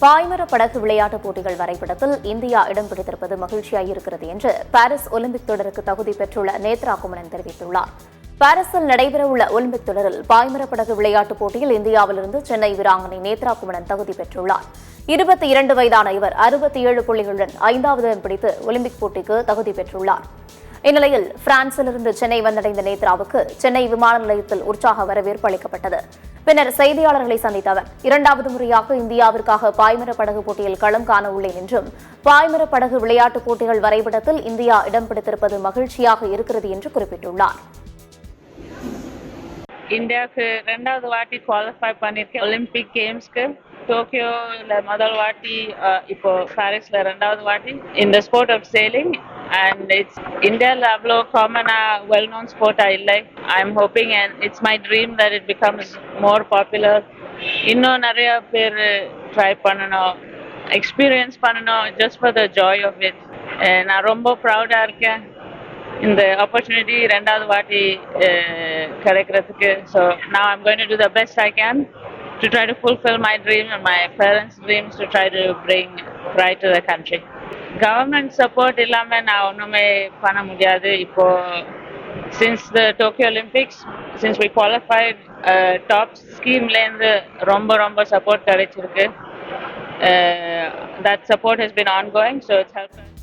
பாய்மர படகு விளையாட்டுப் போட்டிகள் வரைபடத்தில் இந்தியா இடம் பிடித்திருப்பது மகிழ்ச்சியாயிருக்கிறது என்று பாரிஸ் ஒலிம்பிக் தொடருக்கு தகுதி பெற்றுள்ள நேத்ரா குமரன் தெரிவித்துள்ளார். பாரிஸில் நடைபெறவுள்ள ஒலிம்பிக் தொடரில் பாய்மர படகு விளையாட்டுப் போட்டியில் இந்தியாவிலிருந்து சென்னை வீராங்கனை நேத்ரா குமரன் தகுதி பெற்றுள்ளார். 22 வயதான இவர் 67 புள்ளிகளுடன் 5வது இடம் பிடித்து ஒலிம்பிக் போட்டிக்கு தகுதி பெற்றுள்ளார். இந்நிலையில் பிரான்சிலிருந்து சென்னை வந்தடைந்த நேத்ராவுக்கு சென்னை விமான நிலையத்தில் உற்சாக வரவேற்பு அளிக்கப்பட்டது. பின்னர் செய்தியாளர்களை சந்தித்த அவர் 2வது முறையாக இந்தியாவிற்காக பாய்மர படகு போட்டியில் களம் காண உள்ளேன் என்றும் பாய்மர படகு விளையாட்டுப் போட்டிகள் வரைபடத்தில் இந்தியா இடம் பிடித்திருப்பது மகிழ்ச்சியாக இருக்கிறது என்று குறிப்பிட்டுள்ளார். இந்தியாவுக்கு 2வது வாட்டி குவாலிஃபை பண்ணிருக்கேன். ஒலிம்பிக் கேம்ஸ்க்கு டோக்கியோல முதல் வாட்டி, இப்போ பாரிஸ்ல 2வது வாட்டி இந்த sport of sailing. And it's India அவ்வளோ காமனா வெல் நோன் ஸ்போர்ட்டா இல்லை. I am hoping and it's my dream that it becomes more popular. இன்னும் நிறைய பேர் ட்ரை பண்ணணும், எக்ஸ்பீரியன்ஸ் பண்ணணும், just for the joy of it. நான் ரொம்ப ப்ரௌடா இருக்கேன் இந்த ஆப்பர்ச்சுனிட்டி 2வது வாட்டி கிடைக்கிறதுக்கு. So now I'm going to do the best I can to try to fulfill my dream and my parents' dreams to try to bring pride to the country. Government support இல்லாம நான் ஒண்ணுமே பண்ண முடியாது. இப்போ since the Tokyo Olympics, since we qualified, top ஸ்கீம்ல இருந்து ரொம்ப support கிடைச்சிருக்கு. That support has been ongoing, so it's helped us.